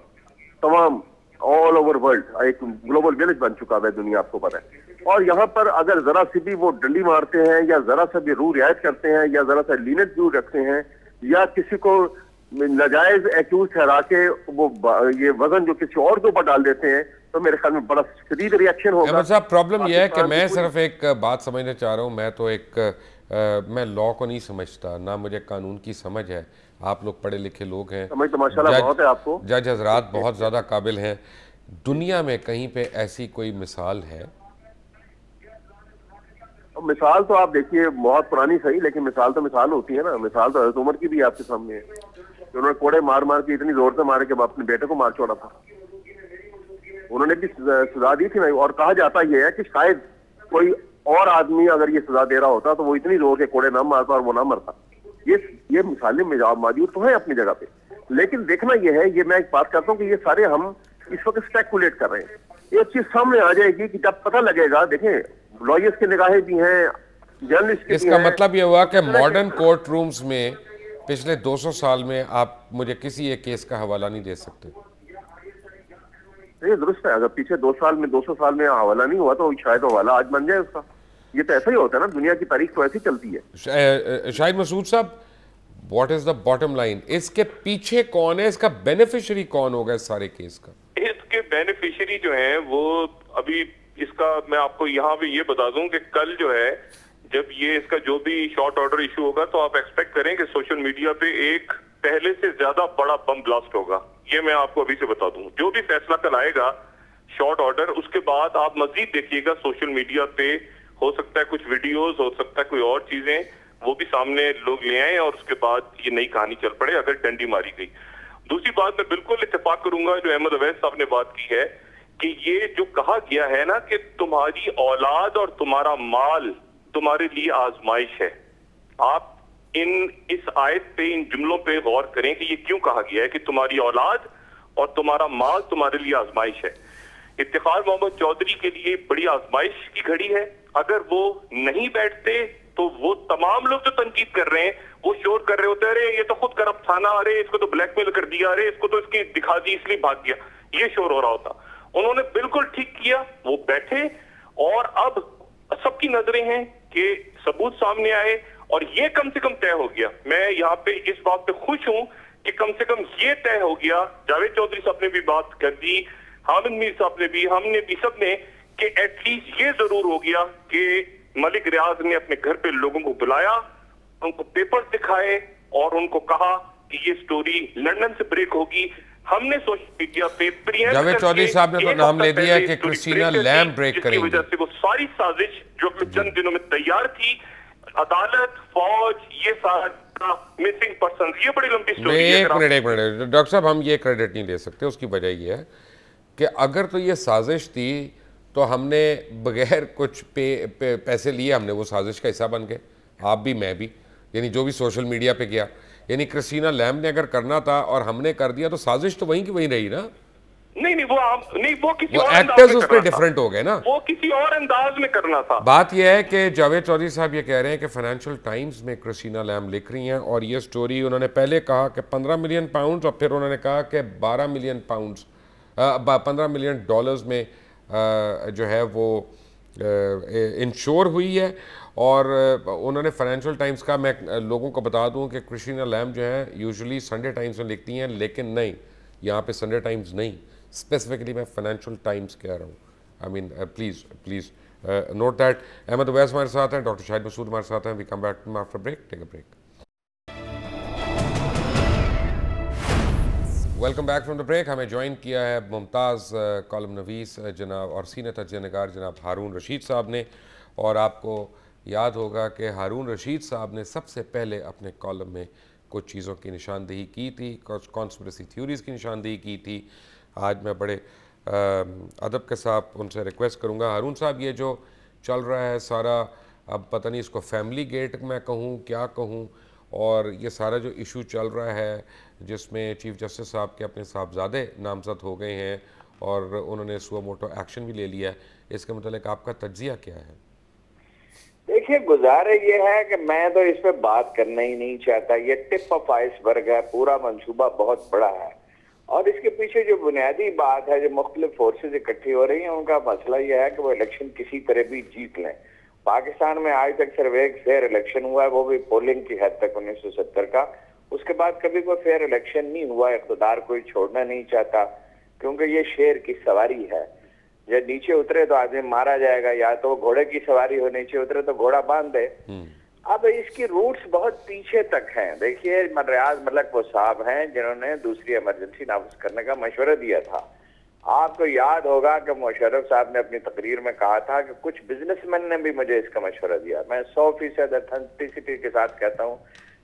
Speaker 4: तमाम ऑल ओवर वर्ल्ड एक ग्लोबल विलेज बन चुका है दुनिया, आपको पता है। और यहाँ पर अगर जरा सी भी वो डंडी मारते हैं या जरा सा भी रू रियायत करते हैं या जरा सा लीनेट व्यू रखते हैं या किसी को नाजायज एक्यूज ठहरा के वो ये वजन जो किसी और के ऊपर डाल देते हैं, तो मेरे ख्याल में बड़ा शदीद रिएक्शन होगा।
Speaker 1: अहमद साहब, प्रॉब्लम यह है कि मैं सिर्फ एक बात समझना चाह रहा हूँ। मैं तो मैं लॉ को नहीं समझता, ना मुझे कानून की समझ है। आप लोग पढ़े लिखे लोग हैं,
Speaker 4: समझ तो माशाल्लाह बहुत है आपको।
Speaker 1: जज हजरात बहुत ज़्यादा काबिल हैं। दुनिया में कहीं पे ऐसी कोई मिसाल है?
Speaker 4: मिसाल तो आप देखिए बहुत पुरानी सही, लेकिन मिसाल तो मिसाल होती है ना। मिसाल तो हज़रत उमर की भी आपके सामने है कि उन्होंने कोड़े मार मार के इतनी जोर से मारे कि अपने बेटे को मार छोड़ा था। उन्होंने भी सजा दी थी ना। और कहा जाता यह है कि शायद कोई और आदमी अगर ये सजा दे रहा होता तो वो इतनी जोर के कोड़े ना मारता और वो ना मरता। ये मिसालें मौजूद तो है अपनी जगह पे, लेकिन देखना यह है, ये मैं एक बात करता हूँ कि ये सारे हम इस वक्त स्पेकुलेट कर रहे हैं। एक चीज सामने आ जाएगी कि जब पता लगेगा, देखें लॉयर्स की निगाहें भी हैं, जर्नलिस्ट की
Speaker 1: इसका मतलब ये हुआ कि मॉडर्न कोर्ट रूम्स में पिछले 200 साल में आप मुझे किसी एक केस का हवाला नहीं दे सकते।
Speaker 4: ये दुरुस्त है, अगर पीछे 200 साल में हवाला नहीं हुआ तो शायद हवाला आज बन जाए उसका। ये तो ऐसा ही होता है ना, दुनिया की तारीख तो ऐसी चलती है।
Speaker 1: शाहिद मसूद साहब, what is the bottom line? इसके पीछे कौन है? इसका बेनिफिशियरी कौन होगा इस सारे केस का?
Speaker 2: इसके बेनिफिशियरी जो हैं वो अभी इसका मैं आपको यहाँ पे ये बता दूं कि कल जो है जब ये इसका जो भी शॉर्ट ऑर्डर इशू होगा तो आप एक्सपेक्ट करें कि सोशल मीडिया पे एक पहले से ज्यादा बड़ा बम ब्लास्ट होगा। ये मैं आपको अभी से बता दूं। जो भी फैसला कल आएगा शॉर्ट ऑर्डर, उसके बाद आप मजीद देखिएगा सोशल मीडिया पे हो सकता है कुछ वीडियोस, हो सकता है कोई और चीजें वो भी सामने लोग ले आए और उसके बाद ये नई कहानी चल पड़े अगर डंडी मारी गई। दूसरी बात मैं बिल्कुल इत्तेफाक करूंगा जो अहमद अवैस साहब ने बात की है कि ये जो कहा गया है ना कि तुम्हारी औलाद और तुम्हारा माल तुम्हारे लिए आजमाइश है। आप इस आयत पे, इन जुमलों पे गौर करें कि ये क्यों कहा गया है कि तुम्हारी औलाद और तुम्हारा माल तुम्हारे लिए आजमाइश है। इफ्तिखार मोहम्मद चौधरी के लिए बड़ी आजमाइश की घड़ी है। अगर वो नहीं बैठते तो वो तमाम लोग जो तनकीद कर रहे हैं वो शोर कर रहे होते हैं, अरे ये तो खुद करप्ट था ना, अरे इसको तो ब्लैकमेल कर दिया, अरे इसको तो इसकी दिखा दी इसलिए भाग गया, ये शोर हो रहा होता। उन्होंने बिल्कुल ठीक किया, वो बैठे और अब सबकी नजरें हैं कि सबूत सामने आए और ये कम से कम तय हो गया। मैं यहाँ पे इस बात पे खुश हूं कि कम से कम ये तय हो गया, जावेद चौधरी साहब ने भी बात कर दी, हामिद मीर साहब ने भी, हमने भी, सब ने, कि एटलीस्ट ये जरूर हो गया कि मलिक रियाज ने अपने घर पे लोगों को बुलाया, उनको पेपर दिखाए और उनको कहा कि ये स्टोरी लंदन से ब्रेक होगी। हमने सोशल मीडिया पे
Speaker 1: जावेद चौधरी साहब ने तो नाम ले दिया कि क्रिस्टीना लैम्ब ब्रेक करेंगी,
Speaker 2: वजह से वो सारी साजिश जो चंद दिनों में तैयार थी, अदालत, फौज, ये सारा मिसिंग पर्सन, ये बड़ी लंबी स्टोरी है।
Speaker 1: एक मिनट डॉक्टर साहब, हम ये क्रेडिट नहीं ले सकते। उसकी वजह ये है कि अगर तो ये साजिश थी तो हमने बगैर कुछ पैसे लिए हमने वो साजिश का हिस्सा बन गए, आप भी मैं भी, यानी जो भी सोशल मीडिया पे गया। यानी क्रिस्टीना लैम्ब ने अगर करना था और हमने कर दिया तो साजिश तो वहीं की वहीं रही ना।
Speaker 2: नहीं वो किसी
Speaker 1: वो
Speaker 2: और
Speaker 1: एक्टर्स उसके डिफरेंट हो गए ना,
Speaker 2: वो किसी और अंदाज में करना था।
Speaker 1: बात यह है कि जावेद चौधरी साहब ये कह रहे हैं कि फाइनेंशियल टाइम्स में क्रिस्टीना लैम्ब लिख रही हैं और ये स्टोरी उन्होंने पहले कहा कि 15 मिलियन पाउंड्स और फिर उन्होंने कहा कि 12 मिलियन पाउंड्स, 15 मिलियन डॉलर्स में जो है वो इंश्योर हुई है। और उन्होंने फाइनेंशियल टाइम्स का, मैं लोगों को बता दूं कि क्रिस्टीना लैम्ब जो है यूजुअली संडे टाइम्स में लिखती हैं, लेकिन नहीं, यहाँ पे संडे टाइम्स नहीं, स्पेसिफिकली मैं फाइनेंशियल टाइम्स कह रहा हूँ। I mean please note that. Ahmad Awais हमारे साथ हैं, डॉक्टर शाहिद मसूद हमारे साथ हैं। We come back after break, take a break. Welcome back from the break. हमें ज्वाइन किया है मुमताज़ कॉलम नवीस जनाब और सीनियर तज्ज़िया निगार जनाब हारून रशीद साहब ने। और आपको याद होगा कि हारून रशीद साहब ने सबसे पहले अपने कॉलम में कुछ चीज़ों की निशानदेही की थी, कुछ कॉन्स्पिरेसी थ्योरीज़ की निशानदेही की थी। आज मैं बड़े अदब के साथ उनसे रिक्वेस्ट करूँगा, हारून साहब ये जो चल रहा है सारा, अब पता नहीं इसको फैमिली गेट मैं कहूँ क्या कहूँ, और ये सारा जो इशू चल रहा है जिसमें चीफ जस्टिस साहब के अपने साहबजादे नामजद हो गए हैं और उन्होंने सुओ मोटो एक्शन भी ले लिया है, इसके मतलब आपका तज्जिया क्या है?
Speaker 5: देखिए, गुजारे ये है कि मैं तो इस पे बात करना ही नहीं चाहता। ये टिप ऑफ आइसबर्ग है, पूरा मंसूबा बहुत बड़ा है और इसके पीछे जो बुनियादी बात है, जो मुख्तलिफ फोर्सेज इकट्ठी हो रही हैं, उनका मसला यह है कि वो इलेक्शन किसी तरह भी जीत लें। पाकिस्तान में आज तक सिर्फ एक फेयर इलेक्शन हुआ है, वो भी पोलिंग की हद तक 1970 का। उसके बाद कभी कोई फेयर इलेक्शन नहीं हुआ। इख्तिदार कोई छोड़ना नहीं चाहता क्योंकि ये शेर की सवारी है। या नीचे उतरे तो आदमी मारा जाएगा, या तो घोड़े की सवारी हो, नीचे उतरे तो घोड़ा बांध दे। अब इसकी रूट्स बहुत पीछे तक हैं। देखिए रियाज मलिक वो साहब हैं जिन्होंने दूसरी इमरजेंसी नाफिज करने का मशवरा दिया था। आपको याद होगा कि मुशर्रफ साहब ने अपनी तकरीर में कहा था कि कुछ बिजनेसमैन ने भी मुझे इसका मशवरा दिया। मैं 100% ऑथेंटिसिटी के साथ कहता हूँ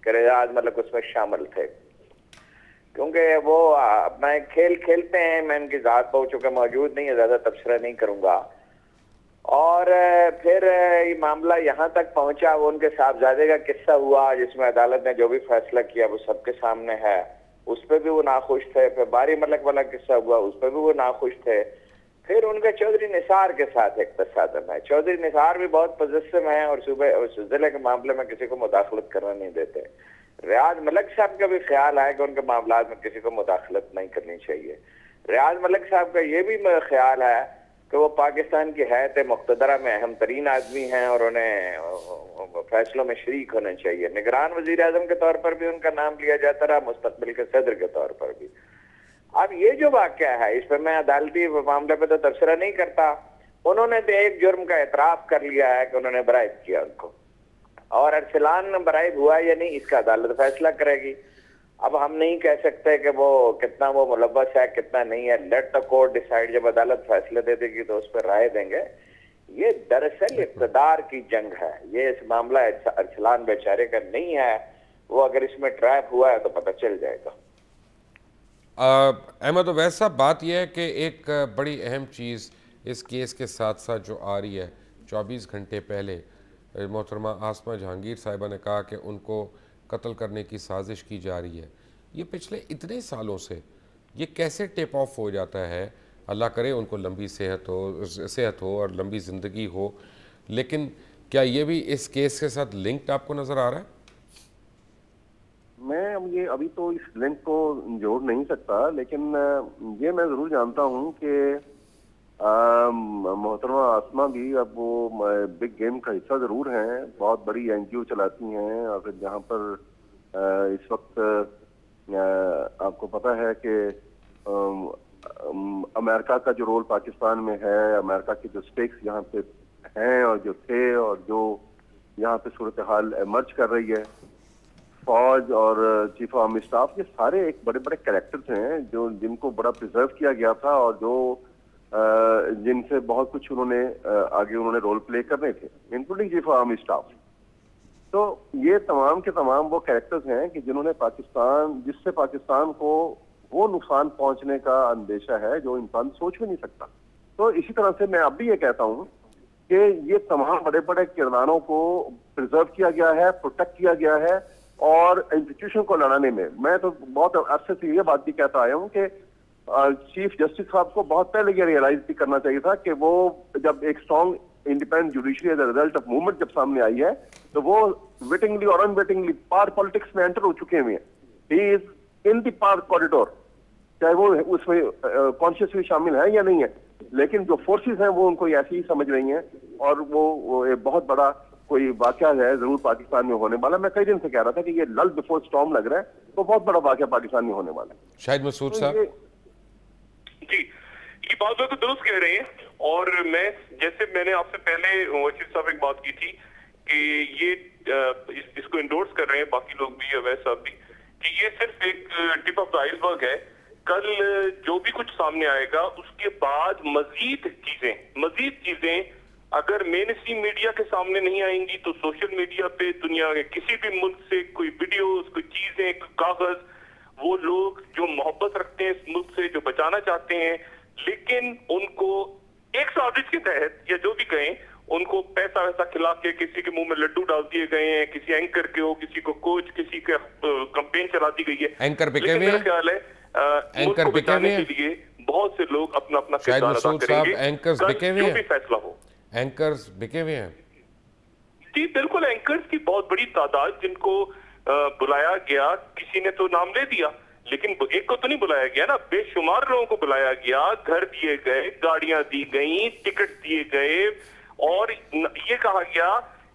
Speaker 5: कि रियाज मलिक उसमें शामिल थे, क्योंकि वो अपना एक खेल खेलते हैं। मैं इनकी जात पर चूंकि मौजूद नहीं है, ज्यादा तबसरा नहीं करूंगा। और फिर ये मामला यहाँ तक पहुंचा, वो उनके साहबजादे का किस्सा हुआ जिसमें अदालत ने जो भी फैसला किया वो सबके सामने है, उस पर भी वो नाखुश थे। फिर बारी मलिक वाला किस्सा हुआ, उस पर भी वो नाखुश थे। फिर उनके चौधरी निसार के साथ एक तसादम है। चौधरी निसार भी बहुत पॉजिटिव हैं और सूबे जिले के मामले में किसी को मुदाखलत करना नहीं देते। रियाज मलिक साहब का भी ख्याल है कि उनके मामला में किसी को मुदाखलत नहीं करनी चाहिए। रियाज मलिक साहब का ये भी ख्याल है कि वो पाकिस्तान की हैत मुक़्तदरा में अहम तरीन आदमी हैं और उन्हें फैसलों में शरीक होना चाहिए। निगरान वज़ीर आज़म के तौर पर भी उनका नाम लिया जाता रहा, मुस्तक़बिल के सदर के तौर पर भी। अब ये जो वाक़या है, इस पर मैं अदालती मामले पर तो तबसरा नहीं करता। उन्होंने तो एक जुर्म का एतराफ़ कर लिया है कि उन्होंने बराइब किया उनको, और अरसलान बराइब हुआ या नहीं इसका अदालत फैसला करेगी। अब हम नहीं कह सकते कि वो कितना वो मुलव्वस है कितना नहीं है। Let the court decide. जब अदालत फैसले दे देगी तो उस पर राय देंगे। ये दरअसल इक़्तिदार की जंग है। ये इस मामला अरसलान बेचारे का नहीं है। वो अगर इसमें ट्रैप हुआ है तो पता चल जाएगा।
Speaker 1: अहमद अवैस साहब, बात यह है कि एक बड़ी अहम चीज़ इस केस के साथ साथ जो आ रही है, 24 घंटे पहले मोहतरमा आसमा जहांगीर साहिबा ने कहा कि उनको कत्ल करने की साजिश की जा रही है। ये पिछले इतने सालों से ये कैसे टिप ऑफ हो जाता है? अल्लाह करे उनको लंबी सेहत हो और लंबी ज़िंदगी हो, लेकिन क्या ये भी इस केस के साथ लिंक्ड आपको नज़र आ रहा है?
Speaker 4: मैं अभी तो इस लिंक को जोड़ नहीं सकता, लेकिन ये मैं ज़रूर जानता हूँ कि मोहतरमा आसमा भी अब वो बिग गेम का हिस्सा जरूर हैं। बहुत बड़ी एनजीओ चलाती हैं और फिर जहाँ पर इस वक्त आपको पता है कि अमेरिका का जो रोल पाकिस्तान में है, अमेरिका के जो स्टेक्स यहाँ पे हैं और जो थे और जो यहाँ पे सूरत हाल एमर्ज कर रही है, फौज और चीफ ऑफ आर्मी स्टाफ, ये सारे एक बड़े बड़े कैरेक्टर्स हैं जो जिनको बड़ा प्रिजर्व किया गया था और जो जिनसे बहुत कुछ उन्होंने आगे रोल प्ले करने थे, including chief of army staff. तो ये तमाम के तमाम वो कैरेक्टर्स हैं कि जिन्होंने जिससे पाकिस्तान को वो नुकसान पहुंचने का अंदेशा है जो इंसान सोच भी नहीं सकता। तो इसी तरह से मैं अब भी ये कहता हूँ कि ये तमाम बड़े बड़े किरदारों को प्रिजर्व किया गया है, प्रोटेक्ट किया गया है, और इंस्टीट्यूशन को लड़ाने में मैं तो बहुत अरसे से ये बात भी कहता आया हूँ कि चीफ जस्टिस साहब को बहुत पहले ये रियलाइज भी करना चाहिए था कि वो जब एक strong independent judiciary as a result of movement जब सामने आई है तो वो विटिंगली और अनविटिंगली पार पॉलिटिक्स में एंटर हो चुके हैं। He is in the bar corridor, चाहे वो उसमें कॉन्शियसली शामिल है या नहीं है, लेकिन जो फोर्सेस हैं वो उनको ऐसी ही समझ रही हैं और वो एक बहुत बड़ा कोई वाकया है जरूर पाकिस्तान में होने वाला। मैं कई दिन से कह रहा था कि ये लल बिफोर स्टॉर्म लग रहा है, तो बहुत बड़ा वाकया पाकिस्तान में होने वाला है।
Speaker 1: शाहिद मसूद साहब
Speaker 2: जी, ये बात तो दुरुस्त कह रहे हैं। और मैं जैसे मैंने आपसे पहले वकील साहब एक बात की थी कि ये इसको इंडोर्स कर रहे हैं बाकी लोग भी, अवैस साहब भी, कि ये सिर्फ एक टिप ऑफ द आइसबर्ग है। कल जो भी कुछ सामने आएगा उसके बाद मजीद चीजें अगर मेन स्ट्रीम मीडिया के सामने नहीं आएंगी तो सोशल मीडिया पे दुनिया के किसी भी मुल्क से कोई वीडियोस, कोई चीजें, कोई कागज, वो लोग जो मोहब्बत रखते हैं इस मुल्क से, जो बचाना चाहते हैं, लेकिन उनको एक साजिश के तहत या जो भी कहें, उनको पैसा वैसा खिला के किसी के मुंह में लड्डू डाल दिए गए हैं, किसी एंकर के हो, किसी को कोच, किसी के कंपेन चला दी गई है।
Speaker 1: एंकर बिके हुए हैं,
Speaker 2: ख्याल है
Speaker 1: एंकर बिके हुए हैं,
Speaker 2: के लिए बहुत से लोग अपना अपना
Speaker 1: शायद मसूद साहब एंकर्स बिके हुए हैं,
Speaker 2: जो भी फैसला हो।
Speaker 1: एंकर्स बिके हुए हैं
Speaker 2: जी बिल्कुल, एंकर्स की बहुत बड़ी तादाद जिनको बुलाया गया, किसी ने तो नाम ले दिया लेकिन एक को तो नहीं बुलाया गया ना, बेशुमार लोगों को बुलाया गया, घर दिए गए, गाड़ियां दी गई, टिकट दिए गए और ये कहा गया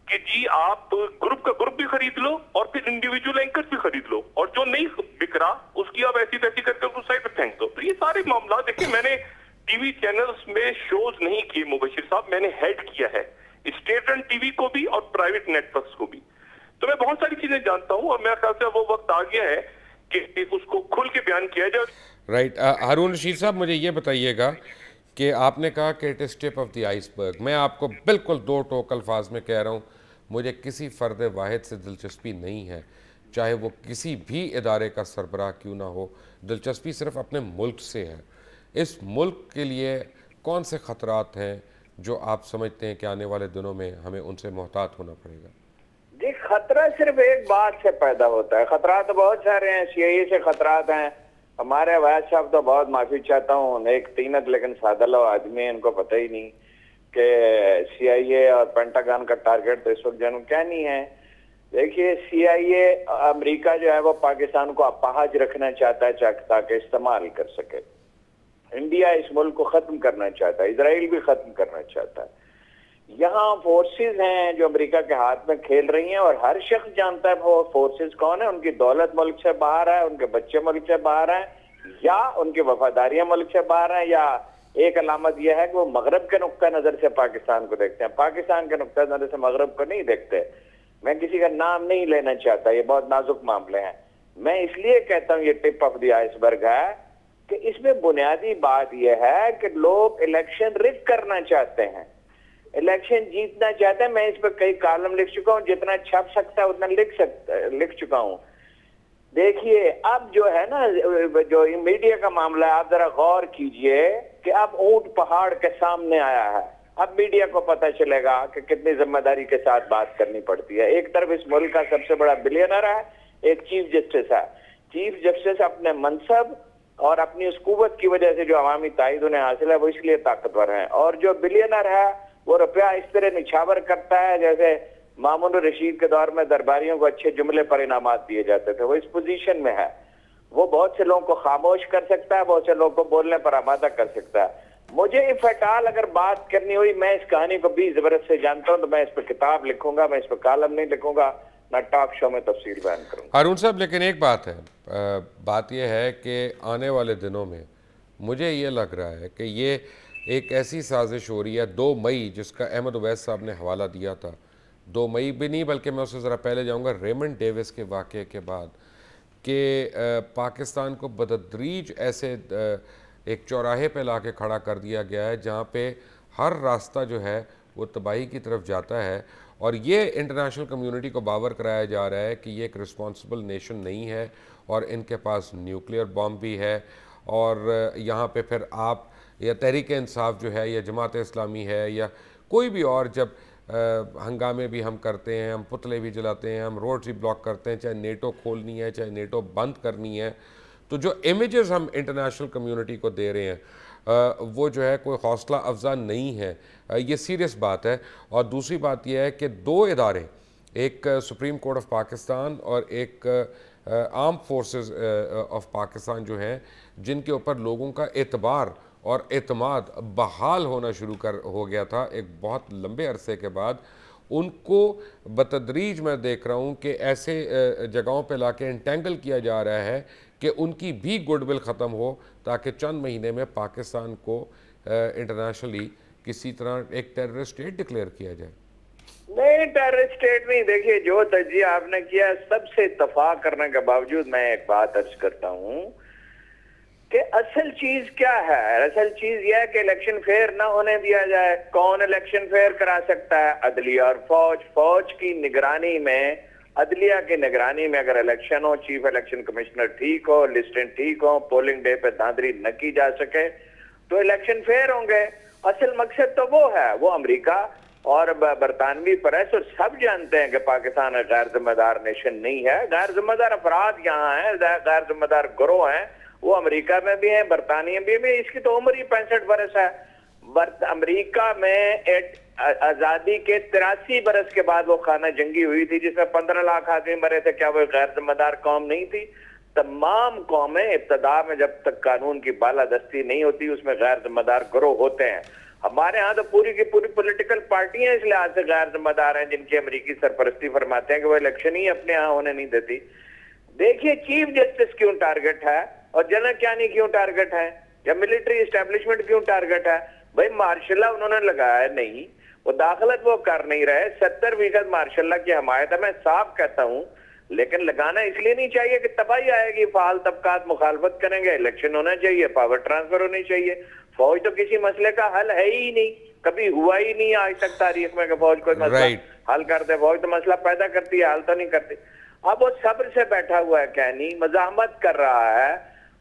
Speaker 2: कि जी आप ग्रुप का ग्रुप भी खरीद लो और फिर इंडिविजुअल एंकर भी खरीद लो और जो नहीं बिक रहा उसकी आप ऐसी तैसी करके उसको साइड पर फेंक दो। तो ये सारे मामला देखिए, मैंने टीवी चैनल्स में शोज नहीं किए मुबशिर साहब, मैंने हेड किया है स्टेट रन टीवी को भी और प्राइवेट नेटवर्क्स को भी। तो मैं बहुत सारी चीजें जानता हूं और मेरे ख्याल से वो वक्त आ गया है कि उसको खुल के बयान किया जाए।
Speaker 1: राइट, हारून रशीद साहब, मुझे ये बताइएगा कि आपने कहा कि it is tip of the iceberg. मैं आपको बिल्कुल दो टोक अल्फाज में कह रहा हूँ, मुझे किसी फ़र्द वाहिद से दिलचस्पी नहीं है, चाहे वो किसी भी इदारे का सरबराह क्यों ना हो। दिलचस्पी सिर्फ अपने मुल्क से है। इस मुल्क के लिए कौन से ख़तरात हैं जो आप समझते हैं कि आने वाले दिनों में हमें उनसे मोहतात होना पड़ेगा?
Speaker 5: जी, खतरा सिर्फ एक बात से पैदा होता है। खतरा तो बहुत सारे हैं, सीआईए से खतरात हैं। हमारे अवैध साहब तो बहुत माफी चाहता हूँ, एक तीनक लेकिन सादा लो आदमी है, इनको पता ही नहीं कि सीआईए और पेंटागन का टारगेट तो इस वक्त जन्म क्या नहीं है। देखिए, सीआईए अमेरिका जो है वो पाकिस्तान को अपाहज रखना चाहता है ताकि इस्तेमाल कर सके। इंडिया इस मुल्क को खत्म करना चाहता है, इजराइल भी खत्म करना चाहता है। यहाँ फोर्सेस हैं जो अमेरिका के हाथ में खेल रही हैं और हर शख्स जानता है वो फोर्सेस कौन है। उनकी दौलत मुल्क से बाहर है, उनके बच्चे मुल्क से बाहर हैं, या उनकी वफादारियां मुल्क से बाहर हैं, या एक अलामत यह है कि वो मगरब के नुक्ता नजर से पाकिस्तान को देखते हैं, पाकिस्तान के नुक्ता नजर से मगरब को नहीं देखते। मैं किसी का नाम नहीं लेना चाहता, ये बहुत नाजुक मामले हैं। मैं इसलिए कहता हूँ ये टिप ऑफ द आइसबर्ग है कि इसमें बुनियादी बात यह है कि लोग इलेक्शन रिग करना चाहते हैं, इलेक्शन जीतना चाहते हैं। मैं इस पर कई कॉलम लिख चुका हूं, जितना छप सकता है उतना लिख चुका हूं। देखिए, अब जो है ना, जो मीडिया का मामला है, आप जरा गौर कीजिए कि अब ऊंट पहाड़ के सामने आया है। अब मीडिया को पता चलेगा कि कितनी जिम्मेदारी के साथ बात करनी पड़ती है। एक तरफ इस मुल्क का सबसे बड़ा बिलियनर है, एक चीफ जस्टिस है। चीफ जस्टिस अपने मनसब और अपनी उस कुव्वत की वजह से जो अवामी ताईद उन्हें हासिल है वो इसलिए ताकतवर है, और जो बिलियनर है वो रुपया इस तरह निछावर करता है जैसे मामून रशीद के दौर में दरबारियों को अच्छे जुमले पर इनामात दिए जाते थे। वो इस पोजीशन में है, वो बहुत से लोगों को खामोश कर सकता है, बहुत से लोगों को बोलने पर आमादा कर सकता है। मुझे इफेटाल अगर बात करनी हुई, मैं इस कहानी को 20 बरस से जानता हूं, तो मैं इस पर किताब लिखूंगा, मैं इस पर कॉलम नहीं लिखूंगा, ना टॉक शो में तफसील बयान करूंगा।
Speaker 1: हारून साहब, लेकिन एक बात है, बात यह है कि आने वाले दिनों में मुझे ये लग रहा है कि ये एक ऐसी साजिश हो रही है। 2 मई जिसका अहमद उवैस साहब ने हवाला दिया था, 2 मई भी नहीं बल्कि मैं उससे ज़रा पहले जाऊंगा, रेमंड डेविस के वाक़े के बाद, कि पाकिस्तान को बतदरीज ऐसे एक चौराहे पे ला के खड़ा कर दिया गया है जहाँ पे हर रास्ता जो है वो तबाही की तरफ जाता है। और ये इंटरनेशनल कम्युनिटी को बावर कराया जा रहा है कि ये एक रिस्पॉन्सिबल नेशन नहीं है और इनके पास न्यूक्लियर बॉम्ब भी है। और यहाँ पे फिर आप या तहरीक इंसाफ जो है या जमात इस्लामी है या कोई भी और, जब हंगामे भी हम करते हैं, हम पुतले भी जलाते हैं, हम रोड्स भी ब्लॉक करते हैं, चाहे नेटो खोलनी है चाहे नेटो बंद करनी है, तो जो इमेजेस हम इंटरनेशनल कम्युनिटी को दे रहे हैं वो जो है कोई हौसला अफजा नहीं है। ये सीरियस बात है। और दूसरी बात यह है कि 2 इदारे, एक सुप्रीम कोर्ट ऑफ पाकिस्तान और एक आर्म फोर्सेस ऑफ पाकिस्तान जो हैं, जिनके ऊपर लोगों का एतबार और एतमाद बहाल होना शुरू हो गया था एक बहुत लंबे अरसे के बाद, उनको बतदरीज मैं देख रहा हूँ कि ऐसे जगहों पे लाके इंटेंगल किया जा रहा है कि उनकी भी गुडविल ख़त्म हो, ताकि चंद महीने में पाकिस्तान को इंटरनेशनली किसी तरह एक टेररिस्ट स्टेट डिक्लेयर किया जाए।
Speaker 5: नहीं, टेररिस्ट स्टेट नहीं। देखिए, जो तज्जिया आपने किया सबसे इत्तफाक करने के बावजूद मैं एक बात अर्ज करता हूँ कि असल चीज क्या है। असल चीज यह है कि इलेक्शन फेयर ना होने दिया जाए। कौन इलेक्शन फेयर करा सकता है? अदलिया और फौज। फौज की निगरानी में, अदलिया की निगरानी में अगर इलेक्शन हो, चीफ इलेक्शन कमिश्नर ठीक हो, लिस्टें ठीक हो, पोलिंग डे पे धांधली न की जा सके, तो इलेक्शन फेयर होंगे। असल मकसद तो वो है। वो अमेरिका और बरतानवी प्रेस और सब जानते हैं कि पाकिस्तान एक गैर जिम्मेदार नेशन नहीं है। गैर जिम्मेदार अफराद यहाँ हैं, गैर जिम्मेदार गिरोह हैं, वो अमेरिका में भी हैं, बरतानिया में भी। इसकी तो उम्र ही 65 बरस है। अमेरिका में आजादी के 83 बरस के बाद वो खाना जंगी हुई थी जिसमें 15 लाख आदमी मरे थे। क्या वो गैर जिम्मेदार कौम नहीं थी? तमाम कौमें इब्तदा में जब तक कानून की बालादस्ती नहीं होती उसमें गैर जिम्मेदार गिरोह होते हैं। हमारे यहाँ तो पूरी की पूरी पॉलिटिकल पार्टियां इस लिहाज से गैर जिम्मेदार हैं जिनकी अमेरिकी सरपरस्ती फरमाते हैं कि वो इलेक्शन ही अपने यहाँ होने नहीं देती। देखिए, चीफ जस्टिस क्यों टारगेट है और जनरल क्यानी क्यों टारगेट है? या मिलिट्री एस्टेब्लिशमेंट क्यों टारगेट है? भाई मार्शल्ला उन्होंने लगाया नहीं, वो दाखिलत वो कर नहीं रहे। 70% मार्शल्ला की हमायत है, मैं साफ कहता हूँ, लेकिन लगाना इसलिए नहीं चाहिए कि तबाही आएगी, फाल तबकात मुखालफत करेंगे, इलेक्शन होना चाहिए, पावर ट्रांसफर होनी चाहिए। फौज तो किसी मसले का हल है ही नहीं, कभी हुआ ही नहीं आज तक तारीख में कि फौज कोई मसला हल करते। फौज तो मसला पैदा करती है, हल तो नहीं करती। अब वो सब्र से बैठा हुआ है, कहनी मजामत कर रहा है,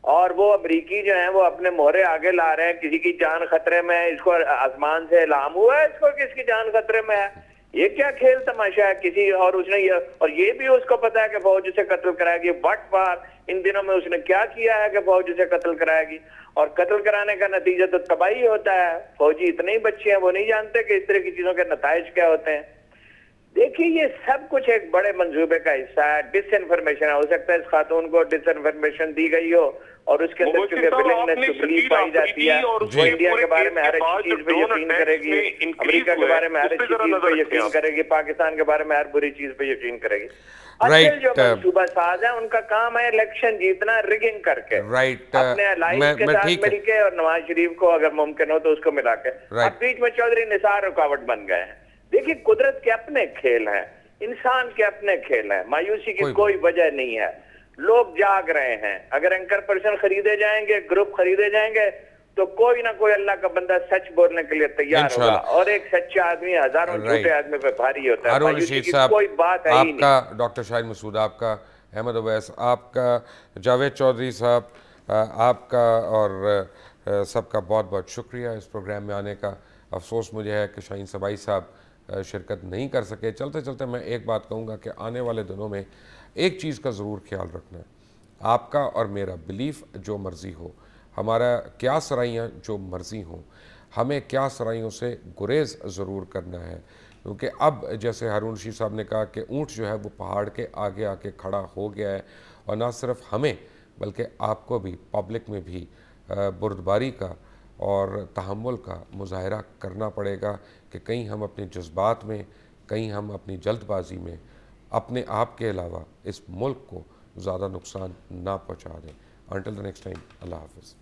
Speaker 5: और वो अमरीकी जो है वो अपने मोहरे आगे ला रहे हैं, किसी की जान खतरे में है, इसको आसमान से इल्हाम हुआ है इसको किसकी जान खतरे में है। ये क्या खेल तमाशा है किसी, और उसने ये भी उसको पता है कि फौज उसे कत्ल कराएगी। बट बार इन दिनों में उसने क्या किया है कि फौज उसे कत्ल कराएगी, और कत्ल कराने का नतीजा तो तबाही होता है। फौजी इतने ही बच्चे हैं, वो नहीं जानते कि इस तरह की चीजों के नताइज क्या होते हैं। देखिए ये सब कुछ एक बड़े मंसूबे का हिस्सा है। डिसइंफॉर्मेशन हो सकता है इस खातून को डिसइंफॉर्मेशन दी गई हो, और उसके अंदर चूंकि विलिंगनेस टू बिलीव पाई जाती है, वो इंडिया के बारे में हर एक चीज पे यकीन करेगी, अमेरिका के बारे में हर एक चीज पे यकीन करेगी, पाकिस्तान के बारे में हर बुरी चीज पे यकीन करेगी। असल जो मंसूबा साज है उनका काम है इलेक्शन जीतना रिगिंग करके, अपने अलाइंस के साथ मिलके, और नवाज शरीफ को अगर मुमकिन हो तो उसको मिला के। अब बीच में चौधरी निसार रुकावट बन गए हैं। देखिए कुदरत के अपने खेल हैं, इंसान के अपने खेल हैं, मायूसी की कोई वजह नहीं है। लोग जाग रहे हैं, अगर एंकर पर्सन खरीदे जाएंगे, ग्रुप खरीदे जाएंगे, तो कोई ना कोई अल्लाह का बंदा सच बोलने के लिए तैयार होगा, और एक सच्चा आदमी हजारों झूठे आदमी पे भारी होता है। मायूसी की कोई बात है ही नहीं।
Speaker 1: आपका डॉक्टर शाहिद मसूद, आपका अहमद अवैस, आपका जावेद चौधरी साहब, आपका और सबका बहुत बहुत शुक्रिया इस प्रोग्राम में आने का। अफसोस मुझे है कि शाहीन सबाई साहब शिरकत नहीं कर सके। चलते चलते मैं एक बात कहूँगा कि आने वाले दिनों में एक चीज़ का ज़रूर ख्याल रखना है, आपका और मेरा बिलीफ जो मर्ज़ी हो, हमारा क्या सराइयाँ जो मर्ज़ी हों, हमें क्या सराइयों से गुरेज़ ज़रूर करना है। क्योंकि अब जैसे हारून रशीद साहब ने कहा कि ऊँट जो है वो पहाड़ के आगे आके खड़ा हो गया है, और ना सिर्फ हमें बल्कि आपको भी, पब्लिक में भी बुर्दबारी का और तहम्मुल का मुजाहरा करना पड़ेगा कि कहीं हम अपने जज्बात में, कहीं हम अपनी जल्दबाजी में अपने आप के अलावा इस मुल्क को ज़्यादा नुकसान ना पहुँचा दें। Until the next time, Allah Hafiz.